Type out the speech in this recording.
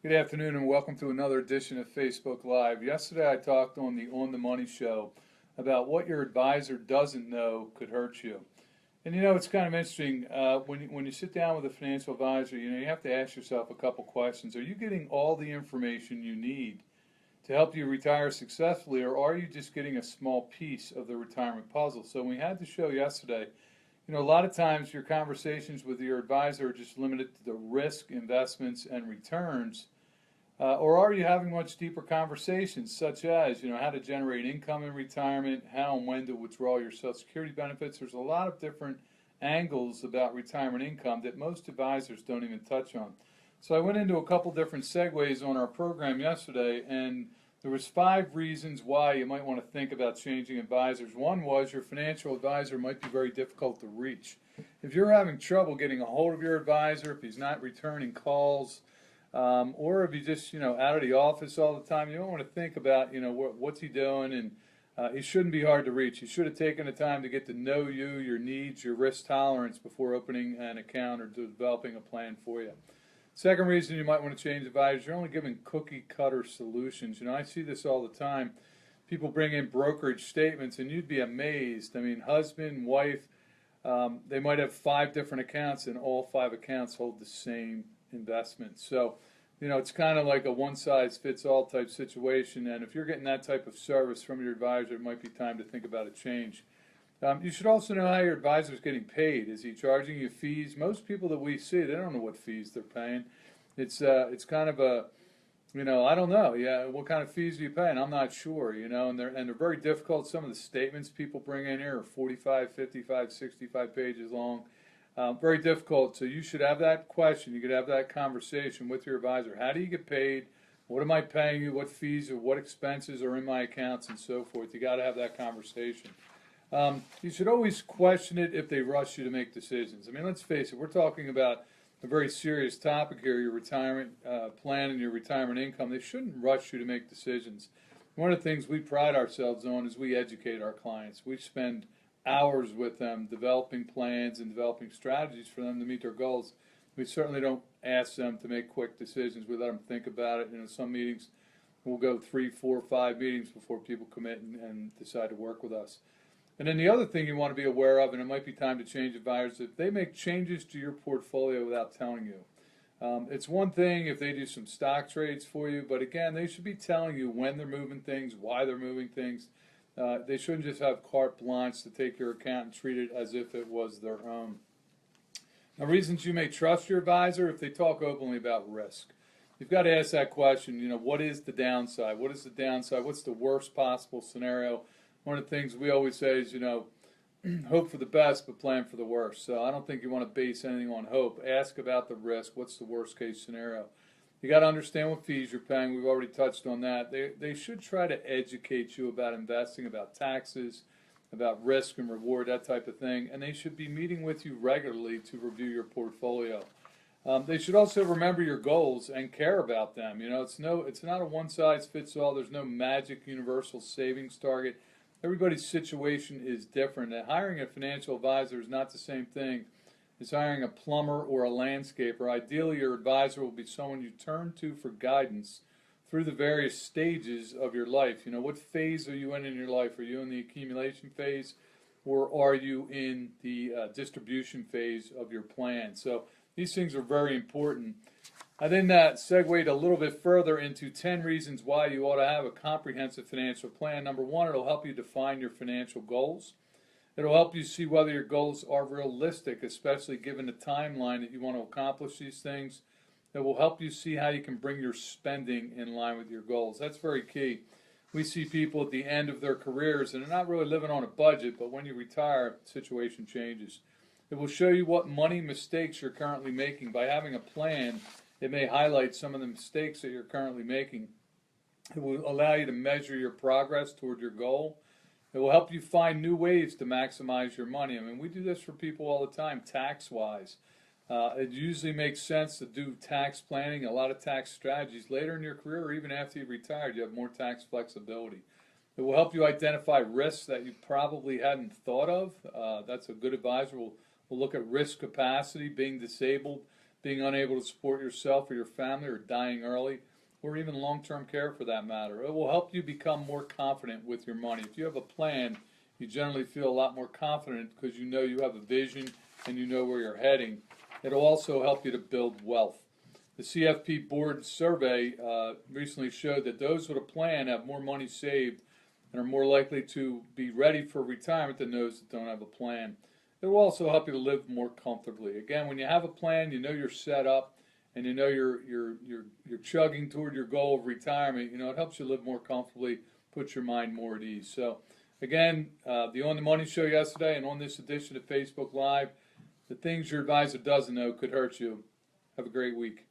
Good afternoon and welcome to another edition of Facebook Live. Yesterday I talked on the On the Money show about what your advisor doesn't know could hurt you. And it's kind of interesting when you sit down with a financial advisor, you have to ask yourself a couple questions. Are you getting all the information you need to help you retire successfully, or are you just getting a small piece of the retirement puzzle? So we had the show yesterday. A lot of times your conversations with your advisor are just limited to the risk, investments, and returns. Or are you having much deeper conversations, such as, how to generate income in retirement, how and when to withdraw your Social Security benefits? There's a lot of different angles about retirement income that most advisors don't even touch on. So I went into a couple different segues on our program yesterday, and there was 5 reasons why you might want to think about changing advisors. One was your financial advisor might be very difficult to reach. If you're having trouble getting a hold of your advisor, if he's not returning calls, or if he's just out of the office all the time, you don't want to think about what's he doing, and he shouldn't be hard to reach. He should have taken the time to get to know you, your needs, your risk tolerance before opening an account or developing a plan for you. Second reason you might want to change advisors, you're only giving cookie cutter solutions. I see this all the time. People bring in brokerage statements and you'd be amazed. I mean, husband, wife, they might have 5 different accounts and all 5 accounts hold the same investment. So, it's kind of like a one-size-fits-all type situation, and if you're getting that type of service from your advisor, it might be time to think about a change. You should also know how your advisor is getting paid. Is he charging you fees? Most people that we see, they don't know what fees they're paying. It's kind of a, I don't know. Yeah, what kind of fees are you paying? I'm not sure. And they're very difficult. Some of the statements people bring in here are 45, 55, 65 pages long. Very difficult. So you should have that question. You could have that conversation with your advisor. How do you get paid? What am I paying you? What fees or what expenses are in my accounts and so forth? You got to have that conversation. You should always question it if they rush you to make decisions. I mean, let's face it, we're talking about a very serious topic here, your retirement plan and your retirement income. They shouldn't rush you to make decisions. One of the things we pride ourselves on is we educate our clients. We spend hours with them developing plans and developing strategies for them to meet their goals. We certainly don't ask them to make quick decisions. We let them think about it. Some meetings we'll go 3, 4, 5 meetings before people commit and decide to work with us. And then the other thing you want to be aware of, and it might be time to change advisors, if they make changes to your portfolio without telling you. It's one thing if they do some stock trades for you, but again, they should be telling you when they're moving things, why they're moving things. They shouldn't just have carte blanche to take your account and treat it as if it was their own. Now, reasons you may trust your advisor, if they talk openly about risk. You've got to ask that question, what is the downside? What is the downside? What's the worst possible scenario? One of the things we always say is, hope for the best but plan for the worst. So I don't think you want to base anything on hope. Ask about the risk. What's the worst case scenario? You got to understand what fees you're paying. We've already touched on that. They should try to educate you about investing, about taxes, about risk and reward, that type of thing. And they should be meeting with you regularly to review your portfolio. They should also remember your goals and care about them. It's not a one-size-fits-all. There's no magic universal savings target. Everybody's situation is different. And hiring a financial advisor is not the same thing as hiring a plumber or a landscaper. Ideally, your advisor will be someone you turn to for guidance through the various stages of your life. What phase are you in your life? Are you in the accumulation phase, or are you in the distribution phase of your plan? So these things are very important. I then segued a little bit further into 10 reasons why you ought to have a comprehensive financial plan. Number 1, it'll help you define your financial goals. It'll help you see whether your goals are realistic, especially given the timeline that you want to accomplish these things. It will help you see how you can bring your spending in line with your goals. That's very key. We see people at the end of their careers, and they're not really living on a budget, but when you retire, the situation changes. It will show you what money mistakes you're currently making. By having a plan, it may highlight some of the mistakes that you're currently making. It will allow you to measure your progress toward your goal. It will help you find new ways to maximize your money. I mean, we do this for people all the time, tax-wise. It usually makes sense to do tax planning, a lot of tax strategies. Later in your career or even after you've retired, you have more tax flexibility. It will help you identify risks that you probably hadn't thought of. That's a good advisor. We'll look at risk capacity, being disabled, being unable to support yourself or your family, or dying early, or even long-term care for that matter. It will help you become more confident with your money. If you have a plan, you generally feel a lot more confident because you know you have a vision and you know where you're heading. It'll also help you to build wealth. The CFP board survey recently showed that those with a plan have more money saved and are more likely to be ready for retirement than those that don't have a plan. It will also help you to live more comfortably. Again, when you have a plan, you know you're set up, and you know you're chugging toward your goal of retirement. You know, it helps you live more comfortably, puts your mind more at ease. So, again, the On the Money show yesterday and on this edition of Facebook Live, the things your advisor doesn't know could hurt you. Have a great week.